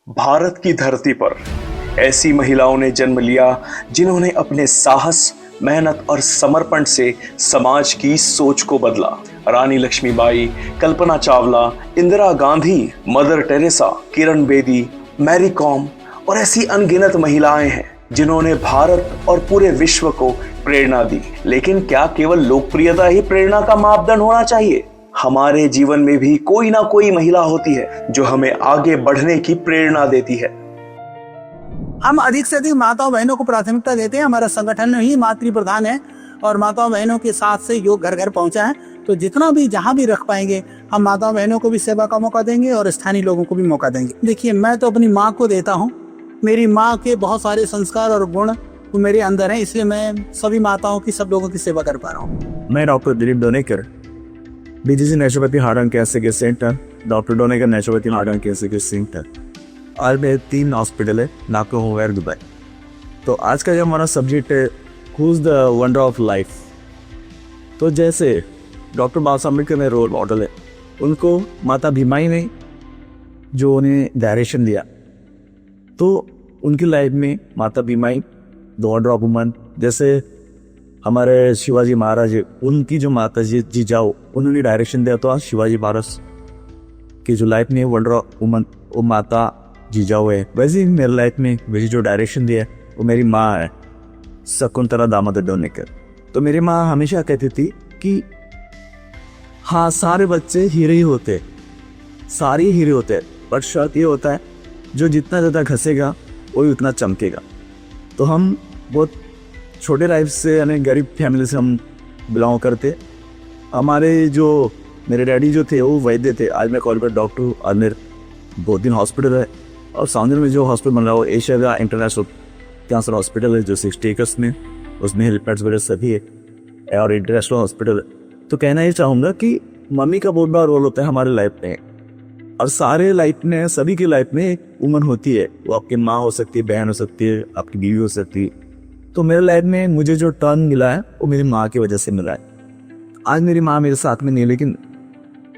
भारत की धरती पर ऐसी महिलाओं ने जन्म लिया जिन्होंने अपने साहस, मेहनत और समर्पण से समाज की सोच को बदला। रानी Lakshmibai, Kalpana Chawla, Indira Gandhi, mother Teresa, Kiran Bedi, Mary com और ऐसी अनगिनत महिलाएं हैं जिन्होंने भारत और पूरे विश्व को प्रेरणा दी। लेकिन क्या केवल लोकप्रियता ही प्रेरणा का मापदंड होना चाहिए? हमारे जीवन में भी कोई ना कोई महिला होती है जो हमें आगे बढ़ने की प्रेरणा देती है। हम अधिक से अधिक माताओं बहनों को प्राथमिकता देते हैं। हमारा संगठन ही मातृ प्रधान है और माताओं बहनों के साथ से योग घर घर पहुंचा है। तो जितना भी जहां भी रख पाएंगे हम माताओं बहनों को भी सेवा का मौका देंगे और स्थानीय लोगों को भी मौका देंगे। देखिए, मैं तो अपनी माँ को देता हूँ। मेरी माँ के बहुत सारे संस्कार और गुण मेरे अंदर हैं, इसलिए मैं सभी माताओं की, सब लोगों की सेवा कर पा रहा हूँ। मैं doctor Dilip Donekar, BGC naturopathy heart and cancer care centre, doctor Donekar naturopathy heart and cancer care centre. आज मेरे 3 हॉस्पिटल है, नाको, होवेर, दुबई। तो आज का जो हमारा सब्जेक्ट है, who is the wonder of life. तो जैसे डॉक्टर बाबा साहब अम्बेडकर में रोल मॉडल है, उनको माता भीमाई ने जो उन्हें डायरेक्शन दिया, तो उनकी लाइफ में माता Bhimai the wonder of woman. जैसे हमारे शिवाजी महाराज, उनकी जो माता जी जिजाऊ, उन्होंने डायरेक्शन दिया, तो आज शिवाजी महाराज की जो लाइफ में वंडर ऑफ वुमन वो माता जिजाऊ है। वैसे ही मेरी लाइफ में वैसे जो डायरेक्शन दिया वो मेरी माँ है, शकुंतला दामोदर डोनेकर। तो मेरी माँ हमेशा कहती थी कि हाँ, सारे बच्चे हीरे ही होते, सारे हीरे होते हैं, पर शर्त ये होता है जो जितना ज़्यादा घसेगा वही उतना चमकेगा। तो हम बहुत छोटे लाइफ से, यानी गरीब फैमिली से हम बिलोंग करते। हमारे जो मेरे डैडी जो थे वो वैद्य थे, आज मैं कॉर्पोरेट डॉक्टर हूँ। आज मेरे 2 दिन हॉस्पिटल है और साउंड में जो हॉस्पिटल बन रहा है वो एशिया का इंटरनेशनल कैंसर हॉस्पिटल है, जो 60 एकर्स में, उसमें हेल्पेड्स वगैरह सभी है और इंटरनेशनल हॉस्पिटल है। तो कहना ये चाहूँगा कि मम्मी का बहुत बड़ा रोल होता है हमारे लाइफ में, और सारे लाइफ में, सभी की लाइफ में एक वुमन होती है। वो आपकी माँ हो सकती है, बहन हो सकती है, आपकी बीवी हो सकती है। तो मेरे लाइफ में मुझे जो टर्न मिला है वो मेरी माँ की वजह से मिला है। आज मेरी माँ मेरे साथ में नहीं है, लेकिन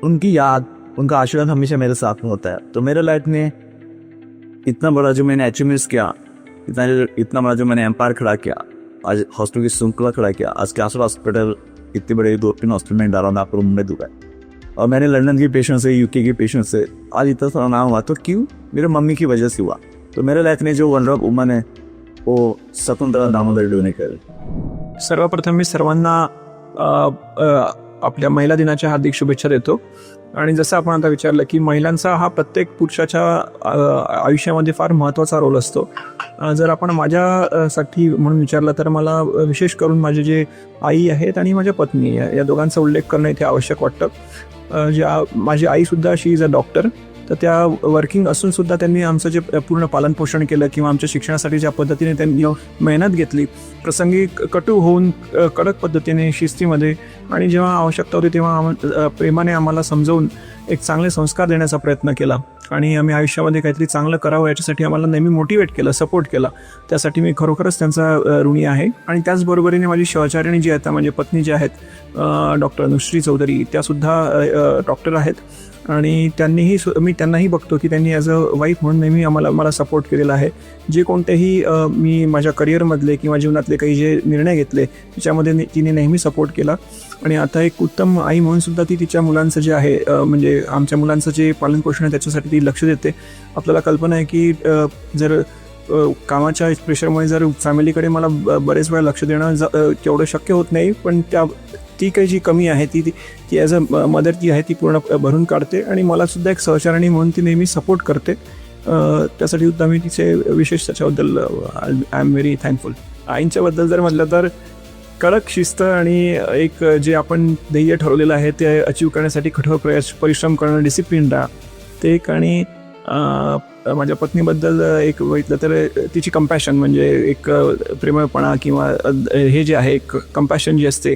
उनकी याद, उनका आशीर्वाद हमेशा मेरे साथ में होता है। तो मेरे लाइफ में इतना बड़ा जो मैंने अचीवमेंट्स किया, इतना बड़ा जो मैंने एम्पायर खड़ा किया, आज हॉस्पिटल की श्रृंखला खड़ा किया, आज कैंसर हॉस्पिटल इतने बड़े 2-3 हॉस्पिटल में डाला नागपुर, मुंबई, दुबई, और मैंने लंदन की पेशेंट से, यूके की पेशेंट से आज इतना सारा नाम हुआ। तो क्यों? मेरे मम्मी की वजह से हुआ। तो मेरे लाइफ में जो वंडर ऑफ वुमन है वो शकुंतला दामोदर डोनेकर। सर्वप्रथम मी सर्वांना आपल्या महिला दिनाच्या हार्दिक शुभेच्छा देतो। आणि जसं आपण आता विचारलं की महिलांचा हा प्रत्येक पुरुषाच्या आयुष्यामध्ये फार महत्त्वाचा रोल असतो। जर आपण माझ्यासाठी म्हणून विचारलं तर मला विशेष करून माझे जे आई आहेत आणि माझ्या पत्नी या दोघांचा उल्लेख करणं इथे आवश्यक वाटतं। माझी आईसुद्धा शी इज अ डॉक्टर, तर त्या वर्किंग असूनसुद्धा त्यांनी आमचं जे पूर्ण पालनपोषण केलं किंवा आमच्या शिक्षणासाठी ज्या पद्धतीने त्यांनी मेहनत घेतली, प्रसंगी कटू होऊन कडक पद्धतीने, शिस्तीमध्ये, आणि जेव्हा आवश्यकता होती तेव्हा प्रेमाने आम्हाला समजावून एक चांगले संस्कार देण्याचा प्रयत्न केला आणि आम्ही आयुष्यामध्ये काहीतरी चांगलं करावं याच्यासाठी आम्हाला नेहमी मोटिवेट केलं, सपोर्ट केला। त्यासाठी मी खरोखरच त्यांचा ऋणी आहे। आणि त्याचबरोबरीने माझी सहचारिणी जी आहेत, म्हणजे पत्नी जी आहेत डॉक्टर अनुश्री चौधरी, त्यासुद्धा डॉक्टर आहेत आणि मी त्यांनाही बघतो की त्यांनी ॲज अ वाईफ म्हणून नेहमी मला सपोर्ट केलेला आहे। जे कोणतेही मी माझ्या करिअरमधले किंवा जीवनातले काही जे निर्णय घेतले त्याच्यामध्ये तिने नेहमी सपोर्ट केला। आणि आता एक उत्तम आई म्हणून सुद्धा ती तिच्या मुलांचं जे आहे, म्हणजे आमच्या मुलांचं जे पालनपोषण आहे त्याच्यासाठी ती लक्ष देते। आपल्याला कल्पना आहे की जर कामाच्या प्रेशरमुळे जर फॅमिलीकडे मला बरेच वेळा लक्ष देणं तेवढं शक्य होत नाही, पण ती काही जी कमी आहे ती ॲज अ मदर जी आहे ती पूर्ण भरून काढते आणि मलासुद्धा एक सहचारिणी म्हणून ती नेहमी सपोर्ट करते। त्यासाठी सुद्धा मी तिचे विशेष त्याच्याबद्दल आय एम व्हेरी थँकफुल। आईंच्याबद्दल जर म्हटलं तर कडक शिस्त आणि एक जे आपण ध्येय ठरवलेलं आहे ते अचीव करण्यासाठी कठोर परिश्रम करणं, डिसिप्लिन राहा, ते एक। आणि माझ्या पत्नीबद्दल एक बघितलं तर तिची कंपॅशन, म्हणजे एक प्रेमळपणा किंवा हे जे आहे, एक कंपॅशन जी असते,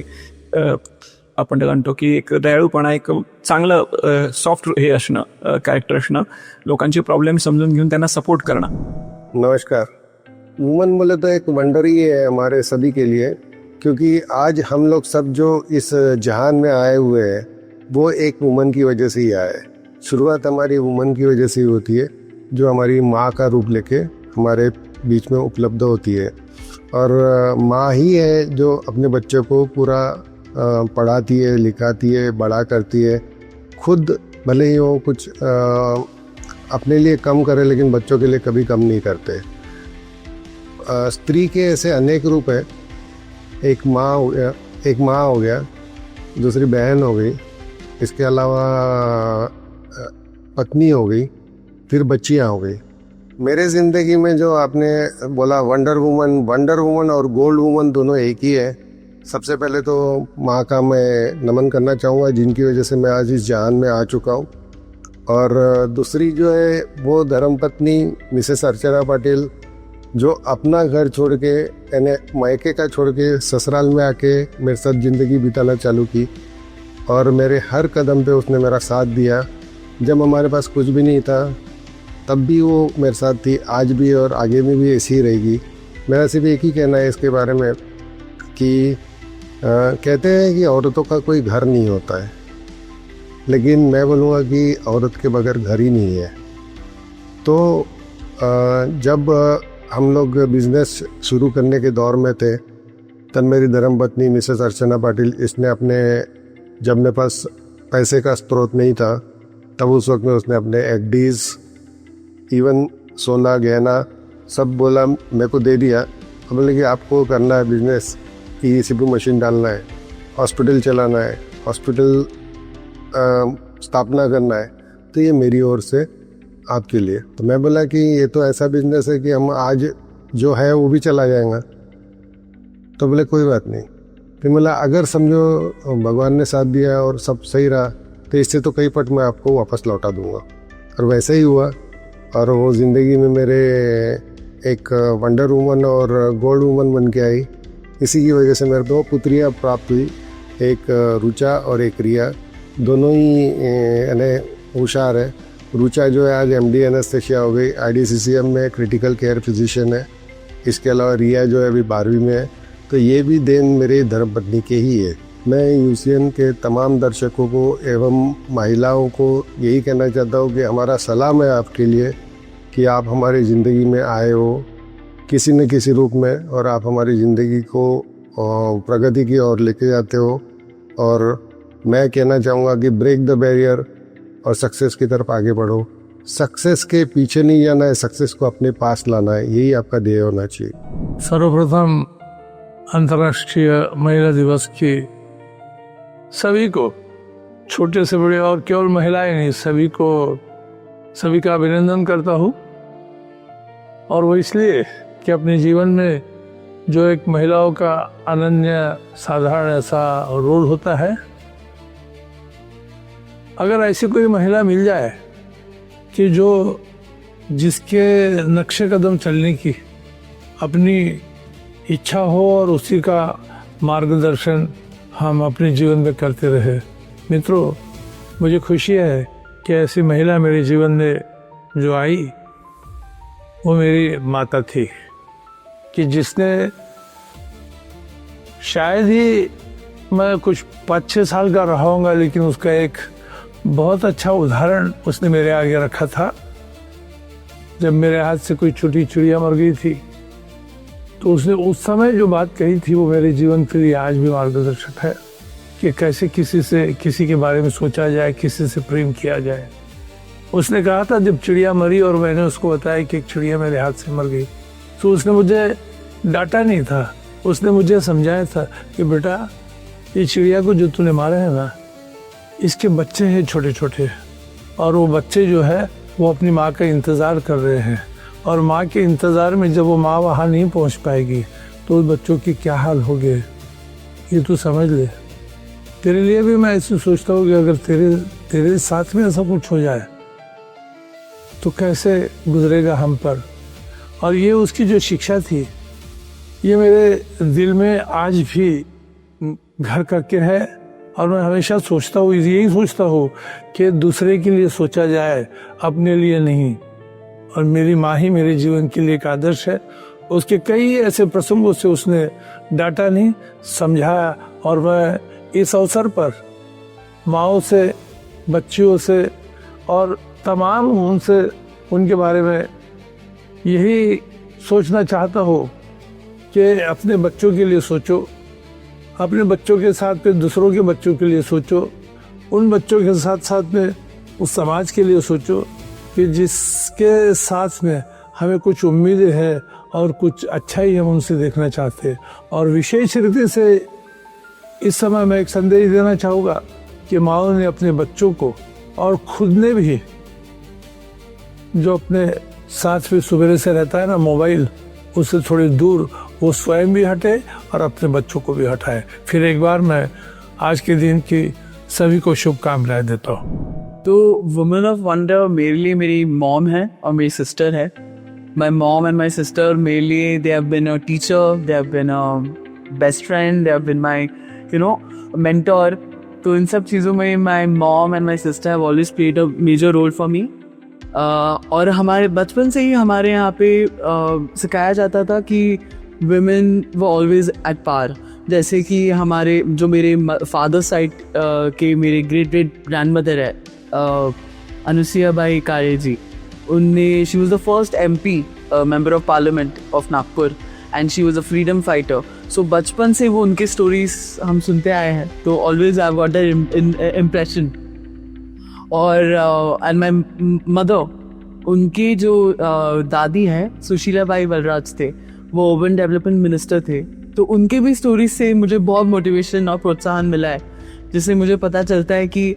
आपण त्याला म्हणतो की एक दयाळूपणा, एक चांगलं सॉफ्ट हे असणं, कॅरेक्टर असणं, लोकांचे प्रॉब्लेम समजून घेऊन त्यांना सपोर्ट करणं। नमस्कार। वुमन बोले तो एक वंडर ही है हमारे सभी के लिए, क्योंकि आज हम लोग सब जो इस जहान में आए हुए हैं वो एक वुमन की वजह से ही आए। शुरुआत हमारी वुमन की वजह से ही होती है। जो हमारी माँ का रूप लेके हमारे बीच में उपलब्ध होती है। और माँ ही है जो अपने बच्चे को पूरा पढ़ाती है, लिखाती है, बड़ा करती है। खुद भले ही वो कुछ अपने लिए कम करे लेकिन बच्चों के लिए कभी कम नहीं करते। स्त्री के ऐसे अनेक रूप है। एक माँ हो गया, दूसरी बहन हो गई, इसके अलावा पत्नी हो गई, फिर बच्चियाँ हो गई। मेरे ज़िंदगी में जो आपने बोला वंडर वुमन और गोल्ड वुमन दोनों एक ही है। सबसे पहले तो माँ का मैं नमन करना चाहूँगा, जिनकी वजह से मैं आज इस जहान में आ चुका हूँ। और दूसरी जो है वो धर्मपत्नी मिसेस अर्चना पाटिल, जो अपना घर छोड़ के यानी मायके का छोड़ के ससुराल में आके मेरे साथ ज़िंदगी बिताना चालू की। और मेरे हर कदम पे उसने मेरा साथ दिया। जब हमारे पास कुछ भी नहीं था तब भी वो मेरे साथ थी, आज भी और आगे में भी ऐसी ही रहेगी। मेरा सिर्फ एक ही कहना है इसके बारे में कि कहते हैं कि औरतों का कोई घर नहीं होता है, लेकिन मैं बोलूँगा कि औरत के बगैर घर ही नहीं है। तो जब हम लोग बिज़नेस शुरू करने के दौर में थे तब मेरी धर्मपत्नी मिसेस अर्चना पाटिल, इसने जब मेरे पास पैसे का स्रोत नहीं था तब उस वक्त में उसने अपने एफडीज़, इवन सोना गहना सब बोला मेरे को दे दिया। अब बोले कि आपको करना है बिज़नेस, ECP मशीन डालना है, हॉस्पिटल चलाना है, हॉस्पिटल स्थापना करना है, तो ये मेरी ओर से आपके लिए। तो मैं बोला कि ये तो ऐसा बिजनेस है कि हम आज जो है वो भी चला जाएगा। तो बोले कोई बात नहीं। फिर बोला अगर समझो भगवान ने साथ दिया और सब सही रहा तो इससे तो कई पट मैं आपको वापस लौटा दूंगा। और वैसे ही हुआ। और वो ज़िंदगी में मेरे एक वंडर वुमन और गोल्ड वुमन बन के आई। इसी की वजह से मेरे 2 पुत्रियाँ प्राप्त हुई, एक रुचा और एक रिया। दोनों ही यानी होशियार है। रुचा जो है आज MD एनेस्थेशिया हो गई, IDCCM में क्रिटिकल केयर फिजिशियन है। इसके अलावा रिया जो है अभी 12वीं में है। तो ये भी देन मेरे धर्मपत्नी के ही है। मैं UCN के तमाम दर्शकों को एवं महिलाओं को यही कहना चाहता हूँ कि हमारा सलाम है आपके लिए कि आप हमारी ज़िंदगी में आए हो किसी न किसी रूप में, और आप हमारी ज़िंदगी को प्रगति की ओर लेके जाते हो। और मैं कहना चाहूँगा कि ब्रेक द बैरियर और सक्सेस की तरफ आगे बढ़ो। सक्सेस के पीछे नहीं जाना है, सक्सेस को अपने पास लाना है, यही आपका ध्येय होना चाहिए। सर्वप्रथम अंतर्राष्ट्रीय महिला दिवस की सभी को, छोटे से बड़े और केवल महिलाएं नहीं, सभी का अभिनंदन करता हूँ। और वो इसलिए कि अपने जीवन में जो एक महिलाओं का अनन्य साधारण ऐसा रोल होता है, अगर ऐसी कोई महिला मिल जाए कि जिसके नक्शे कदम चलने की अपनी इच्छा हो और उसी का मार्गदर्शन हम अपने जीवन में करते रहे। मित्रों, मुझे खुशी है कि ऐसी महिला मेरे जीवन में जो आई वो मेरी माता थी, कि जिसने शायद ही मैं कुछ 5-6 साल का रहा होऊंगा, लेकिन उसका एक बहुत अच्छा उदाहरण उसने मेरे आगे रखा था। जब मेरे हाथ से कोई छोटी चिड़िया मर गई थी तो उसने उस समय जो बात कही थी वो मेरे जीवन के लिए आज भी मार्गदर्शक है, कि कैसे किसी के बारे में सोचा जाए, किसी से प्रेम किया जाए। उसने कहा था जब चिड़िया मरी और मैंने उसको बताया कि एक चिड़िया मेरे हाथ से मर गई, तो उसने मुझे डांटा नहीं था, उसने मुझे समझाया था कि बेटा ये चिड़िया को जो तूने मारा है ना, इसके बच्चे हैं छोटे छोटे, और वो बच्चे जो है वो अपनी माँ का इंतज़ार कर रहे हैं, और माँ के इंतज़ार में जब वो माँ वहाँ नहीं पहुँच पाएगी तो उस बच्चों की क्या हाल होगे, ये तू समझ ले। तेरे लिए भी मैं ऐसे सोचता हूँ कि अगर तेरे साथ में ऐसा कुछ हो जाए तो कैसे गुजरेगा हम पर। और ये उसकी जो शिक्षा थी ये मेरे दिल में आज भी घर करके है। और मैं हमेशा सोचता हूँ, यही सोचता हूँ कि दूसरे के लिए सोचा जाए, अपने लिए नहीं। और मेरी माँ ही मेरे जीवन के लिए एक आदर्श है। उसके कई ऐसे प्रसंगों से उसने डांटा नहीं, समझाया। और मैं इस अवसर पर माँओं से, बच्चियों से और तमाम उनसे उनके बारे में यही सोचना चाहता हूँ कि अपने बच्चों के लिए सोचो, अपने बच्चों के साथ में दूसरों के बच्चों के लिए सोचो, उन बच्चों के साथ साथ में उस समाज के लिए सोचो कि जिसके साथ में हमें कुछ उम्मीदें हैं और कुछ अच्छा ही हम उनसे देखना चाहते हैं। और विशेष रीति से इस समय मैं एक संदेश देना चाहूँगा कि माओ ने अपने बच्चों को और खुद ने भी जो अपने साथ में सुबह से रहता है ना मोबाइल, उससे थोड़ी दूर वो स्वयं भी हटे और अपने बच्चों को भी हटाए। फिर एक बार मैं आज के दिन की सभी को शुभकामनाएं देता हूँ। तो वुमेन ऑफ वंडर मेरे लिए मेरी मॉम है और मेरी सिस्टर है। My mom and my sister मेरे लिए they have been a teacher, they have been a best friend, they have been my mentor. तो इन सब चीज़ों में my mom and my sister have always played a major role for me. और हमारे बचपन से ही हमारे यहाँ पे सिखाया जाता था कि women were always at par। जैसे कि हमारे जो मेरे फादर साइड के मेरे ग्रेट ग्रैंडमदर है अनुसुईया बाई कारे जी, उनने she was the first MP member of parliament of Nagpur and she was a freedom fighter. So बचपन से वो उनके स्टोरीज हम सुनते आए हैं, तो always I got that impression. और एंड माई मदर, उनकी जो दादी हैं सुशीला बाई बलराज थे, वो अर्बन डेवलपमेंट मिनिस्टर थे। तो उनके भी स्टोरीज से मुझे बहुत मोटिवेशन और प्रोत्साहन मिला है, जिससे मुझे पता चलता है कि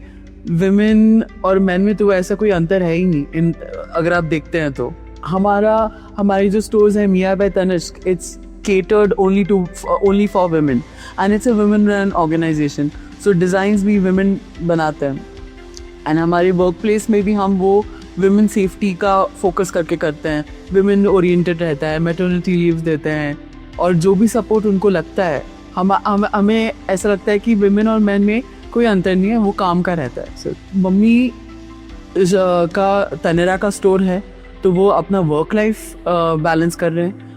विमेन और मैन में तो ऐसा कोई अंतर है ही नहीं। अगर आप देखते हैं तो हमारी जो स्टोर्स है Mia by Tanishq, it's catered only for women and it's a women run organization। so designs भी women बनाते हैं एंड हमारे वर्क प्लेस में भी हम वो विमेन सेफ्टी का फोकस करके करते हैं। विमेन ओरिएंटेड रहता है, मैटरनिटी लीव्स देते हैं और जो भी सपोर्ट उनको लगता है, हमें ऐसा लगता है कि विमेन और मैन में कोई अंतर नहीं है, वो काम का रहता है। मम्मी का तनेरा का स्टोर है, तो वो अपना वर्क लाइफ बैलेंस कर रहे हैं,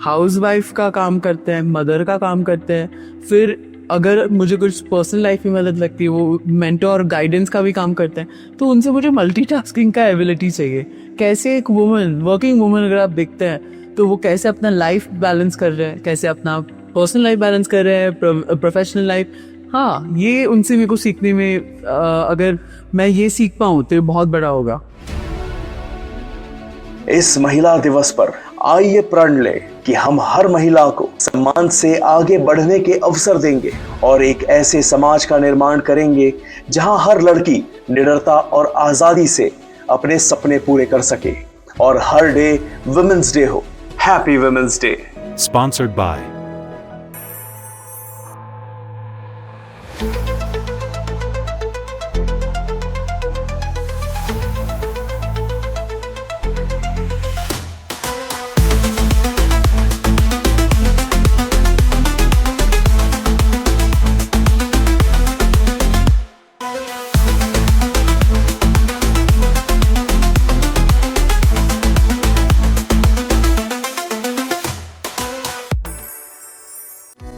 हाउस वाइफ का काम करते हैं, मदर का काम करते हैं। फिर अगर मुझे कुछ पर्सनल लाइफ में मदद लगती है, वो मेंटर और गाइडेंस का भी काम करते हैं। तो उनसे मुझे मल्टीटास्किंग का एबिलिटी चाहिए। कैसे एक वुमन, वर्किंग वुमन अगर आप देखते हैं तो वो कैसे अपना लाइफ बैलेंस कर रहे हैं, कैसे अपना पर्सनल लाइफ बैलेंस कर रहे हैं, प्रोफेशनल लाइफ। हाँ, ये उनसे मेरे को सीखने में अगर मैं ये सीख पाऊँ तो ये बहुत बड़ा होगा। इस महिला दिवस पर आइए प्रण लें कि हम हर महिला को सम्मान से आगे बढ़ने के अवसर देंगे और एक ऐसे समाज का निर्माण करेंगे जहां हर लड़की निडरता और आजादी से अपने सपने पूरे कर सके और हर डे वुमेन्स डे हो। Happy women's day. Sponsored by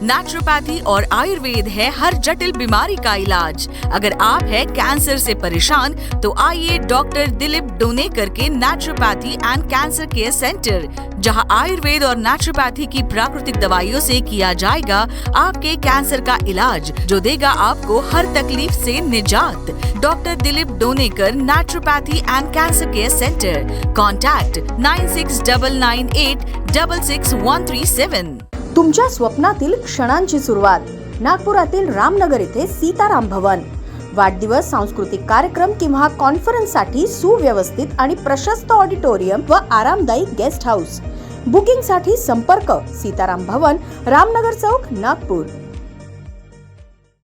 naturopathy और आयुर्वेद है हर जटिल बीमारी का इलाज। अगर आप है कैंसर से परेशान तो आइए डॉक्टर दिलीप डोनेकर के naturopathy and cancer care centre, जहां आयुर्वेद और नेचुरोपैथी की प्राकृतिक दवाइयों से किया जाएगा आपके कैंसर का इलाज, जो देगा आपको हर तकलीफ से निजात। Doctor Dilip Donekar naturopathy and cancer care centre. Contact 9699866137। तुमच्या स्वप्नातील क्षणांची सुरुवात नागपुरातील रामनगर येथे सीताराम भवन। वाढदिवस, सांस्कृतिक कार्यक्रम किंवा कॉन्फरन्ससाठी सुव्यवस्थित आणि प्रशस्त ऑडिटोरियम व आरामदायी गेस्ट हाऊस। बुकिंगसाठी संपर्क सीताराम भवन, रामनगर चौक, नागपूर।